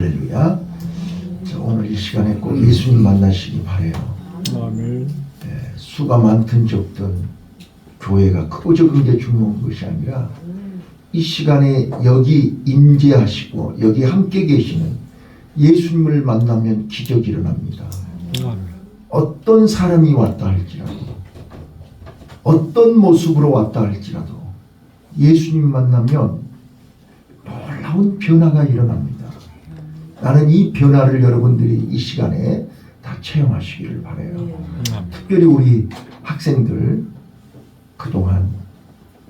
할렐루야. 오늘 이 시간에 꼭 예수님 만나시기 바래요. 아멘. 수가 많든 적든 교회가 크고 적은 게 중요한 것이 아니라 이 시간에 여기 임재하시고 여기 함께 계시는 예수님을 만나면 기적이 일어납니다. 아멘. 어떤 사람이 왔다 할지라도 어떤 모습으로 왔다 할지라도 예수님 만나면 놀라운 변화가 일어납니다. 나는 이 변화를 여러분들이 이 시간에 다 체험하시기를 바라요. 특별히 우리 학생들 그동안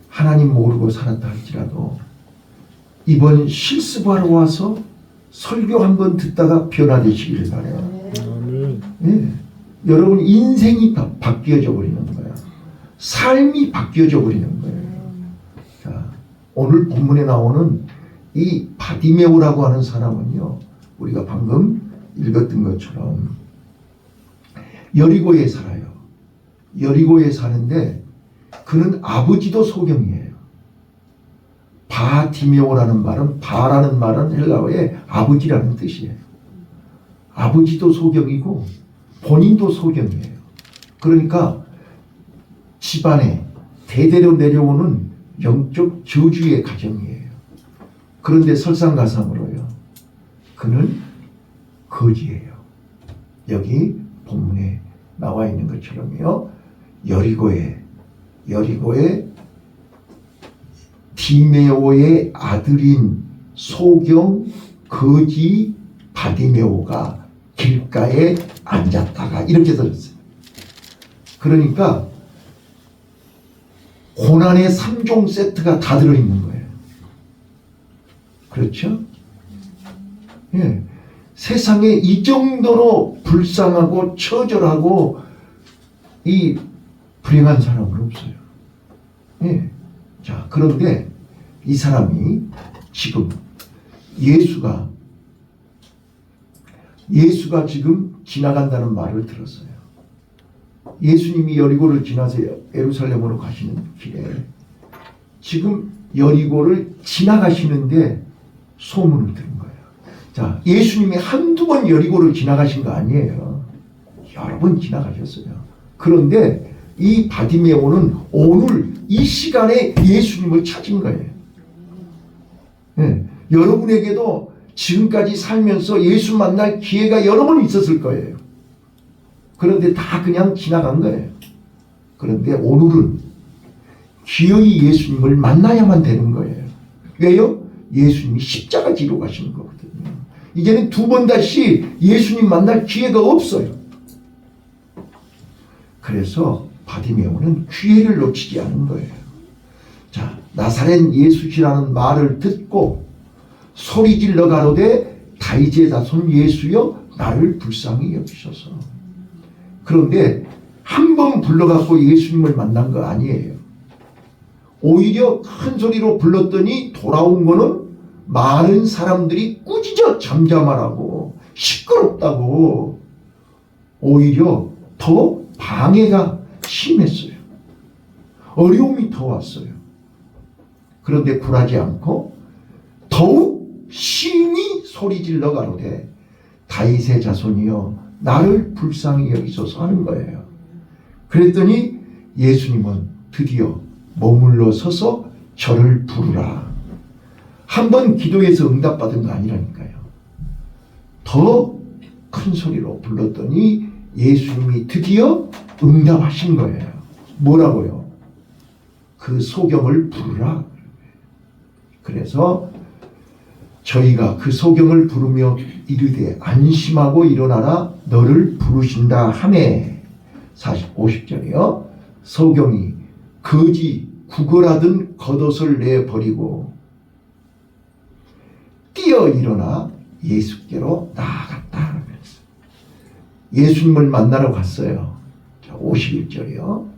하나님 모르고 살았다 할지라도 이번 실습하러 와서 설교 한번 듣다가 변화되시기를 바라요. 아멘. 예. 여러분 인생이 바뀌어져 버리는 거야. 삶이 바뀌어져 버리는 거예요. 자, 오늘 본문에 나오는 이 바디메오라고 하는 사람은요, 우리가 방금 읽었던 것처럼 여리고에 살아요. 여리고에 사는데 그는 아버지도 소경이에요. 바디메오라는 말은, 바라는 말은 헬라어의 아버지라는 뜻이에요. 아버지도 소경이고 본인도 소경이에요. 그러니까 집안에 대대로 내려오는 영적 저주의 가정이에요. 그런데 설상가상으로요, 그는 거지예요. 여기 본문에 나와 있는 것처럼요, 여리고에 디메오의 아들인 소경 거지 바디메오가 길가에 앉았다가 이렇게 들었어요. 그러니까 고난의 3종 세트가 다 들어있는 거예요. 그렇죠? 예. 세상에 이 정도로 불쌍하고 처절하고 이 불행한 사람은 없어요. 예. 자, 그런데 이 사람이 지금 예수가 지금 지나간다는 말을 들었어요. 예수님이 여리고를 지나서 예루살렘으로 가시는 길에 지금 여리고를 지나가시는데 소문을 들은 거예요. 자, 예수님이 한두 번 여리고를 지나가신 거 아니에요. 여러 번 지나가셨어요. 그런데 이 바디메오는 오늘 이 시간에 예수님을 찾은 거예요. 네. 여러분에게도 지금까지 살면서 예수 만날 기회가 여러 번 있었을 거예요. 그런데 다 그냥 지나간 거예요. 그런데 오늘은 기어이 예수님을 만나야만 되는 거예요. 왜요? 예수님이 십자가 지러 가시는 거거든요. 이제는 두 번 다시 예수님 만날 기회가 없어요. 그래서 바디메오는 기회를 놓치지 않은 거예요. 자, 나사렛 예수시라는 말을 듣고 소리질러 가로되 다윗의 자손 예수여 나를 불쌍히 여기소서. 그런데 한 번 불러갖고 예수님을 만난 거 아니에요. 오히려 큰 소리로 불렀더니 돌아온 거는 많은 사람들이 꾸짖어 잠잠하라고, 시끄럽다고, 오히려 더 방해가 심했어요. 어려움이 더 왔어요. 그런데 굴하지 않고 더욱 심히 소리질러 가로되 다윗의 자손이여 나를 불쌍히 여기소서 하는 거예요. 그랬더니 예수님은 드디어 머물러 서서 저를 부르라. 한 번 기도해서 응답받은 거 아니라니까요. 더 큰 소리로 불렀더니 예수님이 드디어 응답하신 거예요. 뭐라고요? 그 소경을 부르라. 그래서 저희가 그 소경을 부르며 이르되 안심하고 일어나라 너를 부르신다 하매 50절이요. 소경이 거지 구걸하던 겉옷을 내버리고 뛰어 일어나 예수께로 나아갔다. 예수님을 만나러 갔어요. 51절이요.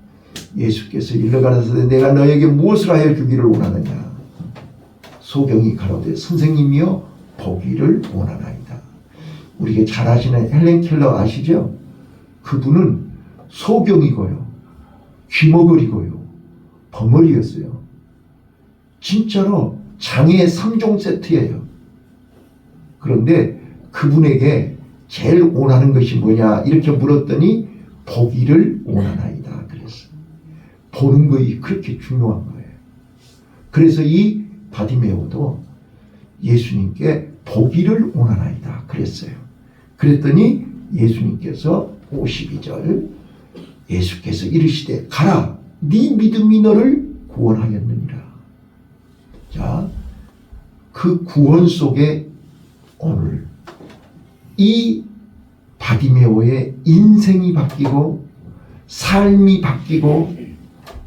예수께서 일러 가라사대 내가 너에게 무엇을 하여 주기를 원하느냐. 소경이 가로되 선생님이여 보기를 원하나이다. 우리가 잘 아시는 헬렌 켈러 아시죠? 그분은 소경이고요, 귀머거리고요, 벙어리였어요. 진짜로 장애의 3종 세트예요. 그런데 그분에게 제일 원하는 것이 뭐냐 이렇게 물었더니 보기를 원하나이다 그랬어요. 보는 것이 그렇게 중요한 거예요. 그래서 이 바디메오도 예수님께 보기를 원하나이다 그랬어요. 그랬더니 예수님께서 52절 예수께서 이르시되 가라 네 믿음이 너를 구원하였느니라. 자, 그 구원 속에 오늘 이 바디메오의 인생이 바뀌고 삶이 바뀌고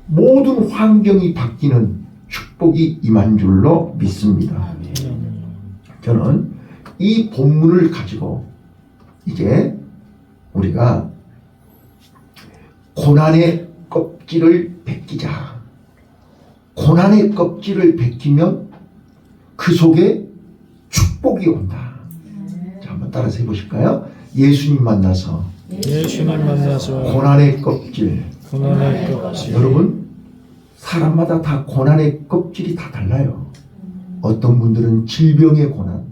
모든 환경이 바뀌는 축복이 임한 줄로 믿습니다. 저는 이 본문을 가지고 이제 우리가 고난의 껍질을 벗기자. 고난의 껍질을 벗기면 그 속에 축복이 온다. 자, 한번 따라서 해보실까요? 예수님 만나서 고난의 껍질. 여러분, 사람마다 다 고난의 껍질이 다 달라요. 어떤 분들은 질병의 고난,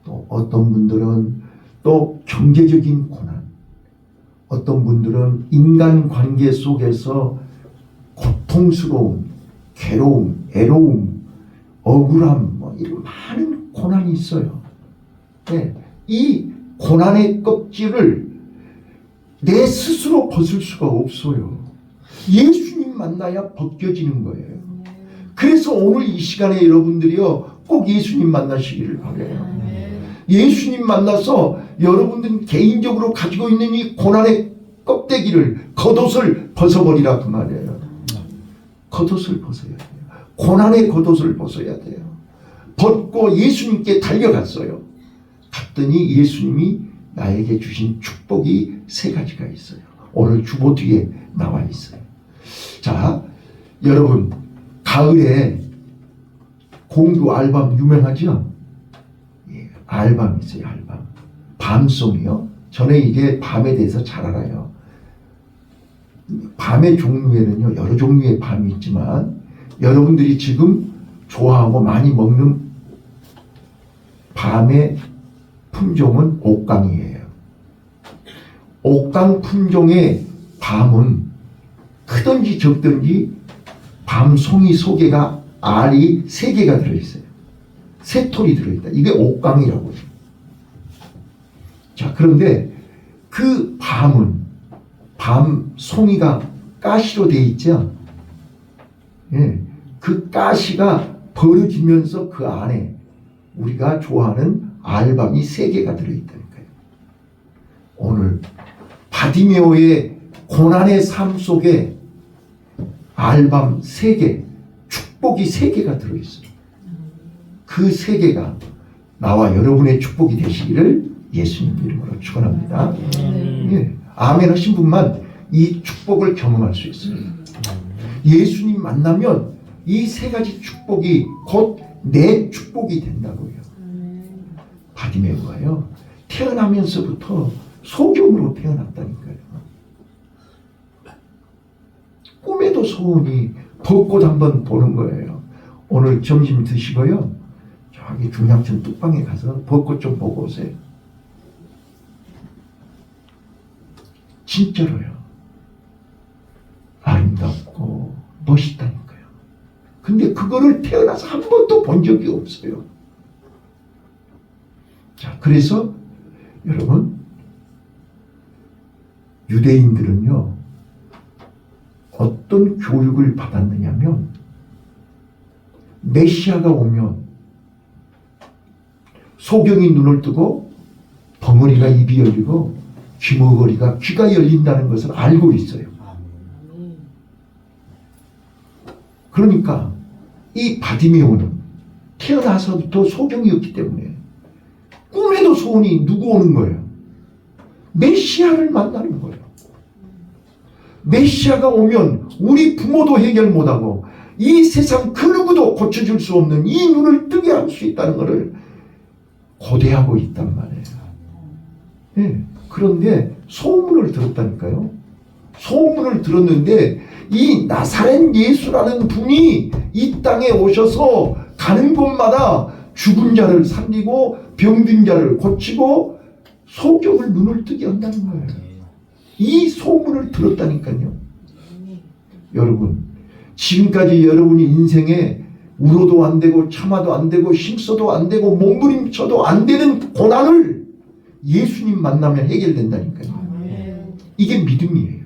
또 어떤 분들은 또 경제적인 고난, 어떤 분들은 인간관계 속에서 고통스러움, 괴로움, 애로움, 억울함, 뭐 이런 많은 고난이 있어요. 네, 이 고난의 껍질을 내 스스로 벗을 수가 없어요. 예수님 만나야 벗겨지는 거예요. 그래서 오늘 이 시간에 여러분들이요 꼭 예수님 만나시기를 바라요. 예수님 만나서 여러분들 개인적으로 가지고 있는 이 고난의 껍데기를 겉옷을 벗어버리라 그 말이에요. 겉옷을 벗어야 돼요. 고난의 겉옷을 벗어야 돼요. 벗고 예수님께 달려갔어요. 갔더니 예수님이 나에게 주신 축복이 3가지가 있어요. 오늘 주보 뒤에 나와 있어요. 자, 여러분 가을에 공주 알밤 유명하죠? 예, 알밤이 있어요. 알밤. 밤송이요. 저는 이게 밤에 대해서 잘 알아요. 밤의 종류에는요 여러 종류의 밤이 있지만 여러분들이 지금 좋아하고 많이 먹는 밤의 품종은 옥강이에요. 옥강 품종의 밤은 크든지 적든지 밤송이 속에가 알이 3개가 들어있어요. 3톨이 들어있다. 이게 옥강이라고 해요. 자, 그런데 그 밤은 밤송이가 가시로 되어 있죠. 예, 그 가시가 벌어지면서 그 안에 우리가 좋아하는 알밤이 3개가 들어있다니까요. 오늘 바디메오의 고난의 삶 속에 알밤 3개, 축복이 3개가 들어있어요. 그 3개가 나와 여러분의 축복이 되시기를 예수님 이름으로 축원합니다. 예, 아멘 하신 분만 이 축복을 경험할 수 있어요. 예수님 만나면 이 3가지 축복이 곧 내 축복이 된다고요. 바디메오가요 태어나면서부터 소경으로 태어났다니까요. 꿈에도 소원이 벚꽃 한번 보는 거예요. 오늘 점심 드시고요 저기 중량천 뚝방에 가서 벚꽃 좀 보고 오세요. 진짜로요. 아름답고 멋있다니까요. 근데 그거를 태어나서 한 번도 본 적이 없어요. 자, 그래서 여러분 유대인들은요 어떤 교육을 받았느냐면 메시아가 오면 소경이 눈을 뜨고 벙어리가 입이 열리고 귀머거리가 귀가 열린다는 것을 알고 있어요. 그러니까 이 바디메오는 태어나서부터 소경이었기 때문에 꿈에도 소원이 누구 오는 거예요? 메시아를 만나는 거예요. 메시아가 오면 우리 부모도 해결 못하고 이 세상 그 누구도 고쳐줄 수 없는 이 눈을 뜨게 할 수 있다는 것을 고대하고 있단 말이에요. 네. 그런데 소문을 들었다니까요. 소문을 들었는데 이 나사렛 예수라는 분이 이 땅에 오셔서 가는 곳마다 죽은 자를 살리고 병든 자를 고치고 소경을 눈을 뜨게 한다는 거예요. 이 소문을 들었다니까요. 여러분, 지금까지 여러분이 인생에 울어도 안 되고 참아도 안 되고 힘써도 안 되고 몸부림쳐도 안 되는 고난을 예수님 만나면 해결된다니까요. 이게 믿음이에요.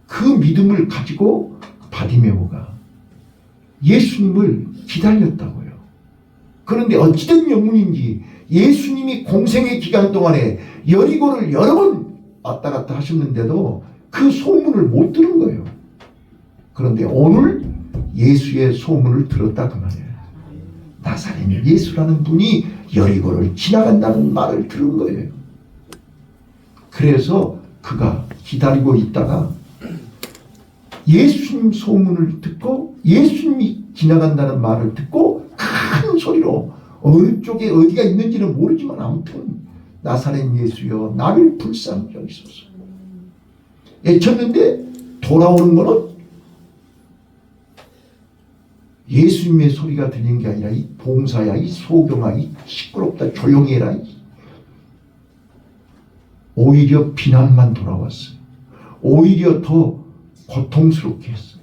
그 믿음을 가지고 바디메오가 예수님을 기다렸다고요. 그런데 어찌된 영문인지 예수님이 공생의 기간 동안에 여리고를 여러 번 왔다 갔다 하셨는데도 그 소문을 못 들은 거예요. 그런데 오늘 예수의 소문을 들었다 그 말이에요. 나사렛 예수라는 분이 여리고를 지나간다는 말을 들은 거예요. 그래서 그가 기다리고 있다가 예수님 소문을 듣고 예수님이 지나간다는 말을 듣고 큰 소리로 어느 쪽에 어디가 있는지는 모르지만 아무튼 나사렛 예수여 나를 불쌍히 여기소서 외쳤는데 돌아오는 거는 예수님의 소리가 들리는 게 아니라 이 봉사야 이 소경아 이 시끄럽다 조용히 해라 오히려 비난만 돌아왔어요. 오히려 더 고통스럽게 했어요.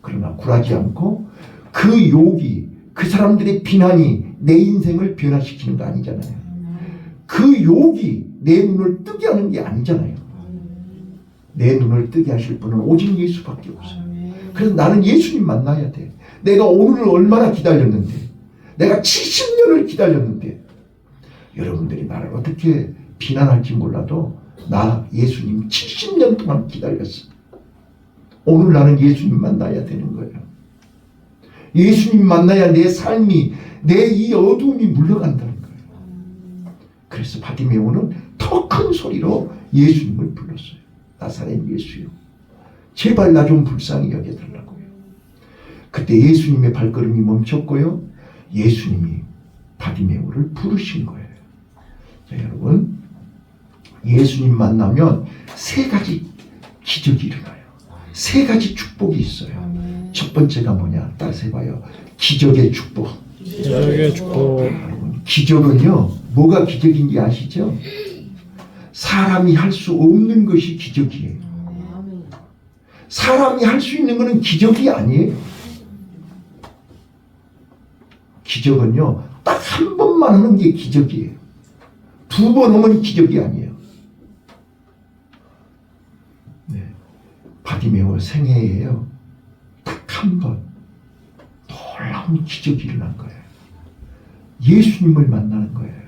그러나 굴하지 않고 그 욕이 그 사람들의 비난이 내 인생을 변화시키는 거 아니잖아요. 그 욕이 내 눈을 뜨게 하는 게 아니잖아요. 내 눈을 뜨게 하실 분은 오직 예수밖에 없어요. 그래서 나는 예수님 만나야 돼. 내가 오늘을 얼마나 기다렸는데 내가 70년을 기다렸는데 여러분들이 나를 어떻게 비난할지 몰라도 나 예수님 70년 동안 기다렸어. 오늘 나는 예수님 만나야 되는 거예요. 예수님 만나야 내 삶이 내 이 어두움이 물러간다는 거예요. 그래서 바디메오는 더 큰 소리로 예수님을 불렀어요. 나사렛 예수요 제발 나 좀 불쌍히 여겨달라고요. 그때 예수님의 발걸음이 멈췄고요. 예수님이 바디메오를 부르신 거예요. 자, 여러분 예수님 만나면 세 가지 기적이 일어나요. 세 가지 축복이 있어요. 첫 번째가 뭐냐? 따라서 해봐요. 기적의 축복. 기적의 축복. 기적은요. 뭐가 기적인지 아시죠? 사람이 할 수 없는 것이 기적이에요. 사람이 할 수 있는 것은 기적이 아니에요. 기적은요. 딱 한 번만 하는 게 기적이에요. 두 번 하면 기적이 아니에요. 네. 바디메오 생애에요. 딱 한 번 놀라운 기적이 일어난 거예요. 예수님을 만나는 거예요.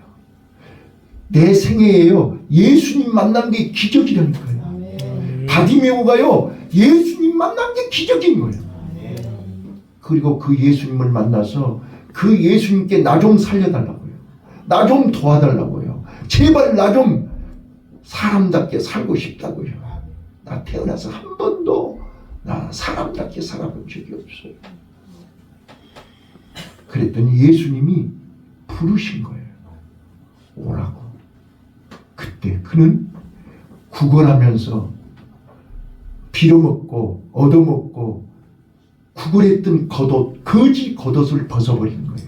내 생애에요. 예수님 만난 게 기적이라는 거예요. 바디메오가요. 예수님 만난 게 기적인 거예요. 그리고 그 예수님을 만나서 그 예수님께 나 좀 살려달라고요. 나 좀 도와달라고요. 제발 나 좀 사람답게 살고 싶다고요. 나 태어나서 한 번도 나 사람답게 살아본 적이 없어요. 그랬더니 예수님이 부르신 거예요. 오라고. 그때 그는 구걸하면서 빌어먹고 얻어먹고 구걸했던 겉옷, 거지 겉옷을 벗어버린 거예요.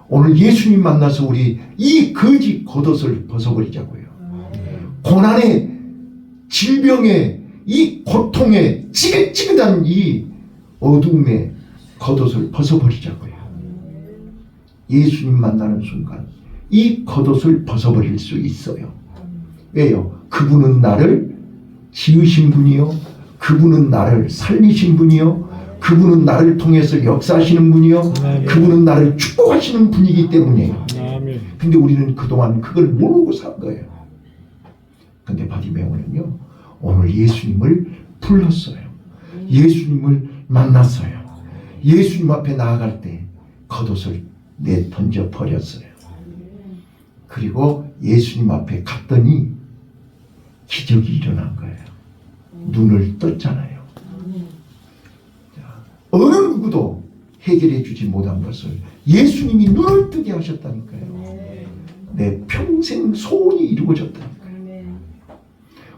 오늘 예수님 만나서 우리 이 거지 겉옷을 벗어버리자고요. 고난의 질병의 이 고통의 찌긋찌긋한 이 어둠의 겉옷을 벗어버리자고요. 예수님 만나는 순간 이 겉옷을 벗어버릴 수 있어요. 왜요? 그분은 나를 지으신 분이요. 그분은 나를 살리신 분이요. 그분은 나를 통해서 역사하시는 분이요. 그분은 나를 축복하시는 분이기 때문이에요. 근데 우리는 그동안 그걸 모르고 산 거예요. 근데 바디메오는요. 오늘 예수님을 불렀어요. 예수님을 만났어요. 예수님 앞에 나아갈 때 겉옷을 내던져 버렸어요. 그리고 예수님 앞에 갔더니 기적이 일어난 거예요. 눈을 떴잖아요. 어느 누구도 해결해 주지 못한 것을 예수님이 눈을 뜨게 하셨다니까요. 내 평생 소원이 이루어졌다니까요.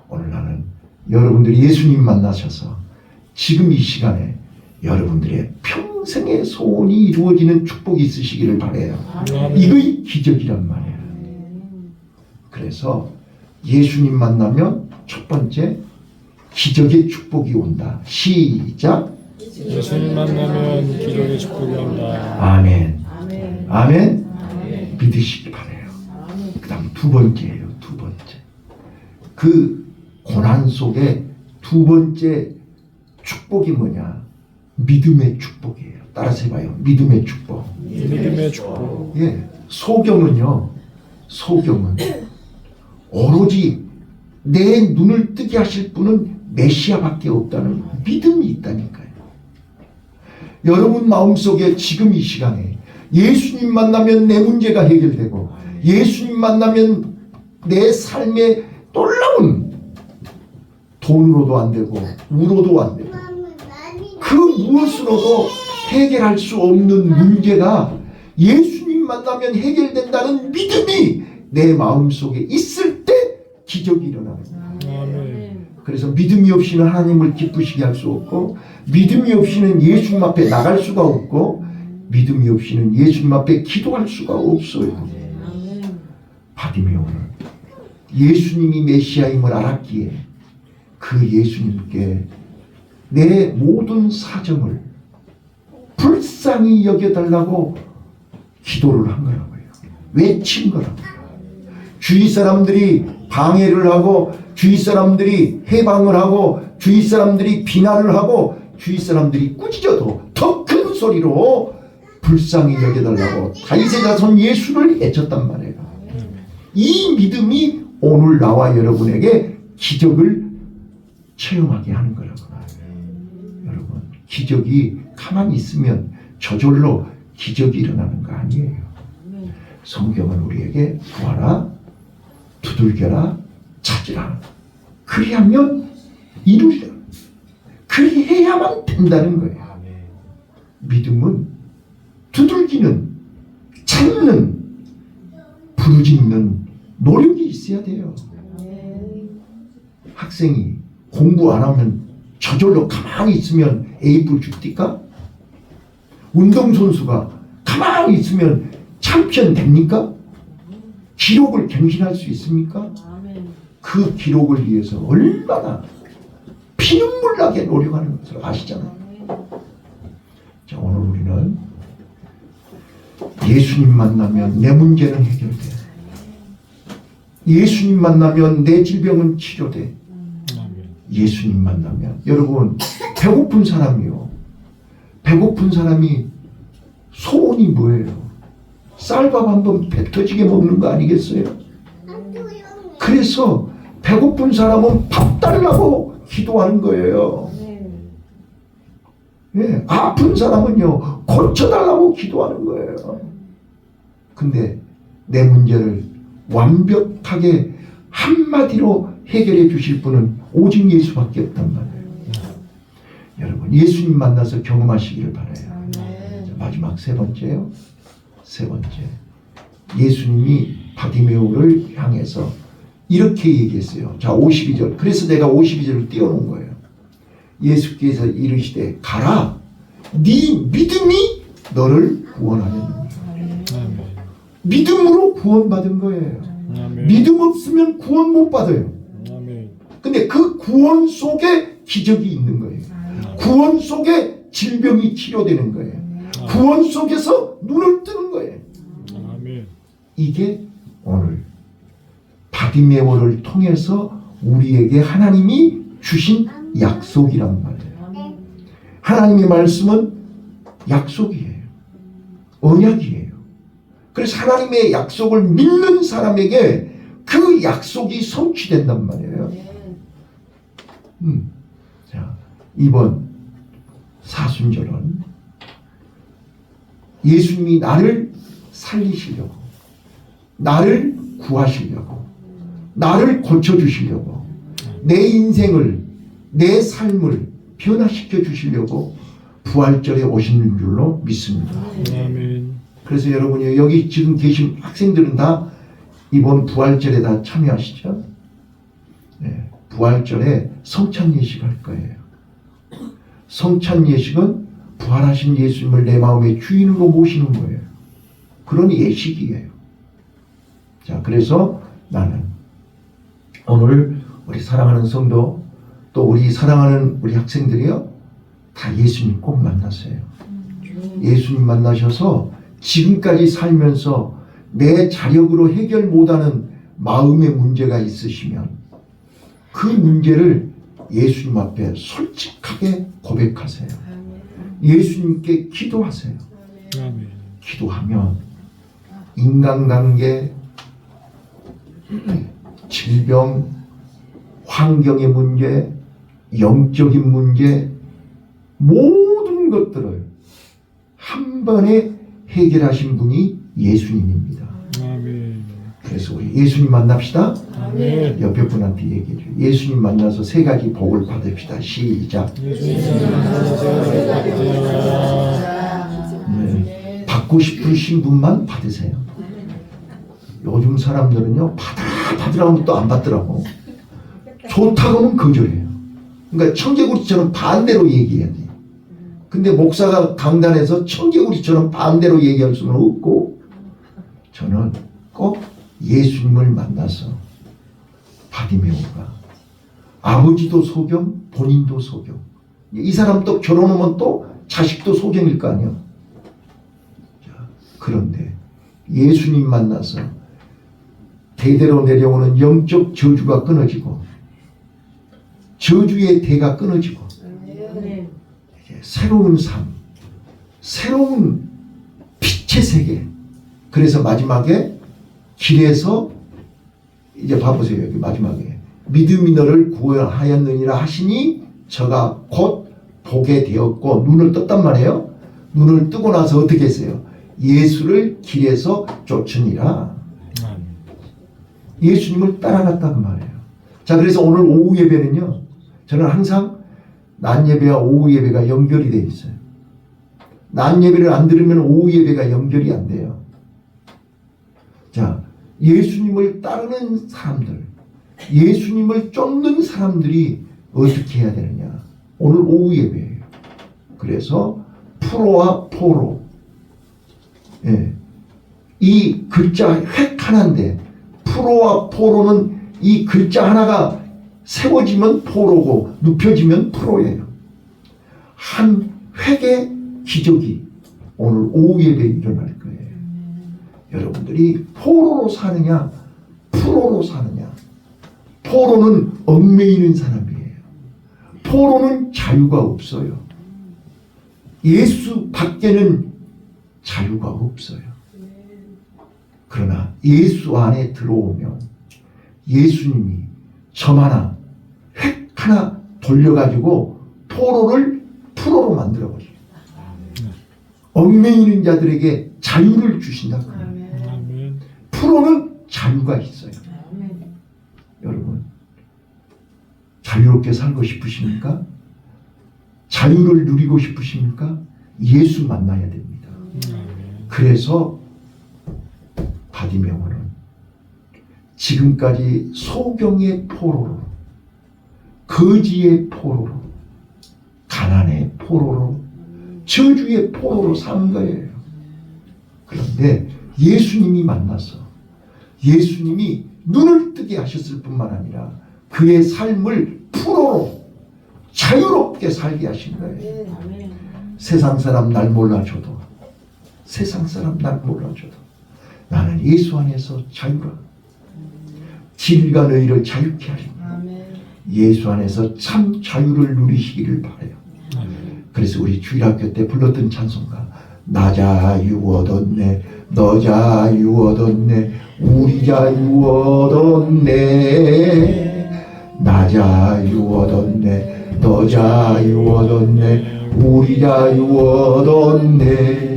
오늘 나는 여러분들이 예수님 만나셔서 지금 이 시간에 여러분들의 평생 평생의 소원이 이루어지는 축복이 있으시기를 바라요. 이거이 기적이란 말이에요. 그래서 예수님 만나면 첫 번째 기적의 축복이 온다. 시작. 예수님 만나면 기적의 축복이 온다. 아멘. 아멘. 아멘. 아멘. 믿으시기 바라요. 아멘. 그 다음 두 번째예요. 두 번째. 그 고난 속에 두 번째 축복이 뭐냐? 믿음의 축복이에요. 따라서 해봐요. 믿음의 축복. 믿음의 축복. 예. 소경은요. 소경은 오로지 내 눈을 뜨게 하실 분은 메시아밖에 없다는 믿음이 있다니까요. 여러분 마음속에 지금 이 시간에 예수님 만나면 내 문제가 해결되고 예수님 만나면 내 삶에 놀라운 돈으로도 안 되고 우로도 안 되고 그 무엇으로도 해결할 수 없는 문제가 예수님 만나면 해결된다는 믿음이 내 마음속에 있을 때 기적이 일어나는 거예요. 아멘. 그래서 믿음이 없이는 하나님을 기쁘시게 할 수 없고 믿음이 없이는 예수님 앞에 나갈 수가 없고 믿음이 없이는 예수님 앞에 기도할 수가 없어요. 바디메오는 예수님이 메시아임을 알았기에 그 예수님께 내 모든 사정을 불쌍히 여겨달라고 기도를 한 거라고요. 외친 거라고요. 주위 사람들이 방해를 하고 주위 사람들이 해방을 하고 주위 사람들이 비난을 하고 주위 사람들이 꾸짖어도 더 큰 소리로 불쌍히 여겨달라고 다윗의 자손 예수를 해쳤단 말이에요. 이 믿음이 오늘 나와 여러분에게 기적을 체험하게 하는 거라고요. 여러분 기적이 가만히 있으면 저절로 기적이 일어나는 거 아니에요. 성경은 우리에게 구하라, 두들겨라, 찾으라. 그리하면 이루리라. 그리해야만 된다는 거예요. 믿음은 두들기는, 찾는, 부르짖는 노력이 있어야 돼요. 학생이 공부 안 하면 저절로 가만히 있으면 A뿔 줍니까? 운동선수가 가만히 있으면 챔피언 됩니까? 기록을 갱신할 수 있습니까? 그 기록을 위해서 얼마나 피눈물 나게 노력하는 것을 아시잖아요. 자, 오늘 우리는 예수님 만나면 내 문제는 해결돼. 예수님 만나면 내 질병은 치료돼. 예수님 만나면 여러분 배고픈 사람이요. 배고픈 사람이 소원이 뭐예요? 쌀밥 한번 배 터지게 먹는 거 아니겠어요? 그래서 배고픈 사람은 밥 달라고 기도하는 거예요. 예, 아픈 사람은요 고쳐달라고 기도하는 거예요. 근데 내 문제를 완벽하게 한마디로 해결해 주실 분은 오직 예수밖에 없단 말이에요. 여러분 예수님 만나서 경험하시기를 바라요. 자, 마지막 세 번째요. 세 번째, 예수님이 바디메오를 향해서 이렇게 얘기했어요. 자, 52절. 그래서 내가 52절을 띄워놓은 거예요. 예수께서 이르시되 가라, 네 믿음이 너를 구원하느니라. 믿음으로 구원받은 거예요. 아멘. 믿음 없으면 구원 못 받아요. 아멘. 근데 그 구원 속에 기적이 있는 거예요. 구원 속에 질병이 치료되는 거예요. 구원 속에서 눈을 뜨는 거예요. 아멘. 이게 오늘 바디메오를 통해서 우리에게 하나님이 주신 약속이란 말이에요. 하나님의 말씀은 약속이에요. 언약이에요. 그래서 하나님의 약속을 믿는 사람에게 그 약속이 성취된단 말이에요. 자, 이번 사순절은 예수님이 나를 살리시려고, 나를 구하시려고, 나를 고쳐주시려고, 내 인생을, 내 삶을 변화시켜 주시려고 부활절에 오시는 줄로 믿습니다. 아멘. 그래서 여러분이 여기 지금 계신 학생들은 다 이번 부활절에 다 참여하시죠? 네, 부활절에 성찬 예식 할 거예요. 성찬 예식은 부활하신 예수님을 내 마음의 주인으로 모시는 거예요. 그런 예식이에요. 자, 그래서 나는 오늘 우리 사랑하는 성도, 또 우리 사랑하는 우리 학생들이요, 다 예수님 꼭 만났어요. 예수님 만나셔서 지금까지 살면서 내 자력으로 해결 못하는 마음의 문제가 있으시면 그 문제를 예수님 앞에 솔직하게 고백하세요. 예수님께 기도하세요. 아멘. 기도하면 인간관계, 질병, 환경의 문제, 영적인 문제, 모든 것들을 한 번에 해결하신 분이 예수님입니다. 아멘. 그래서 우리 예수님 만납시다. 아멘. 옆에 분한테 얘기해줘요. 예수님 만나서 세 가지 복을 받읍시다. 시작. 예수님 만나서 네. 받고 싶으신 분만 받으세요. 요즘 사람들은요, 받으라고 또 안 받더라고. 좋다고는 거절해요. 그러니까 청개구리처럼 반대로 얘기해야 돼. 근데 목사가 강단에서 청개구리처럼 반대로 얘기할 수는 없고, 저는 꼭 예수님을 만나서 바디메오가 아버지도 소경, 본인도 소경. 이 사람 또 결혼하면 또 자식도 소경일 거 아니야. 그런데 예수님 만나서 대대로 내려오는 영적 저주가 끊어지고 저주의 대가 끊어지고 이제 새로운 삶, 새로운 빛의 세계. 그래서 마지막에 길에서 이제 봐보세요. 여기 마지막에 믿음이 너를 구원하였느니라 하시니 저가 곧 보게 되었고 눈을 떴단 말이에요. 눈을 뜨고 나서 어떻게 했어요? 예수를 길에서 쫓으니라. 예수님을 따라갔다고 말해요. 자, 그래서 오늘 오후 예배는요, 저는 항상 낮 예배와 오후 예배가 연결이 되어 있어요. 낮 예배를 안 들으면 오후 예배가 연결이 안 돼요. 자, 예수님을 따르는 사람들, 예수님을 쫓는 사람들이 어떻게 해야 되느냐. 오늘 오후 예배예요. 그래서 프로와 포로, 예, 이 글자 획 하나인데 프로와 포로는 이 글자 하나가 세워지면 포로고 눕혀지면 프로예요. 한 획의 기적이 오늘 오후 예배에 일어날 거예요. 여러분들이 포로로 사느냐 프로로 사느냐. 포로는 얽매이는 사람이에요. 포로는 자유가 없어요. 예수 밖에는 자유가 없어요. 그러나 예수 안에 들어오면 예수님이 점 하나, 획 하나 돌려가지고 포로를 프로로 만들어버려요. 얽매이는 자들에게 자유를 주신다. 아멘. 프로는 자유가 있어요. 여러분, 자유롭게 살고 싶으십니까? 자유를 누리고 싶으십니까? 예수 만나야 됩니다. 그래서 바디메오는 지금까지 소경의 포로로, 거지의 포로로, 가난의 포로로, 저주의 포로로 사는 거예요. 그런데 예수님이 만나서 예수님이 눈을 뜨게 하셨을 뿐만 아니라 그의 삶을 프로로 자유롭게 살게 하신 거예요. 세상 사람 날 몰라줘도, 세상 사람 날 몰라줘도 나는 예수 안에서 자유라. 진리가 너희를 자유케 하리니 예수 안에서 참 자유를 누리시기를 바라요. 그래서 우리 주일학교 때 불렀던 찬송가, 나 자유 얻었네, 너 자유 얻었네, 우리 자유 얻었네, 나 자유 얻었네, 너 자유 얻었네, 우리 자유 얻었네.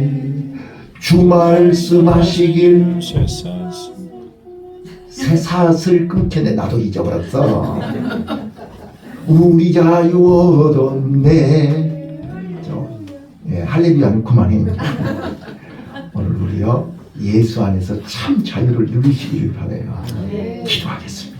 주 말씀하시길 새사슬 끊겠네. 나도 잊어버렸어. 우리 자유 얻었네. 예, 할렐루야는 그만해. 오늘 우리요 예수 안에서 참 자유를 누리시기를 바라요. 기도하겠습니다.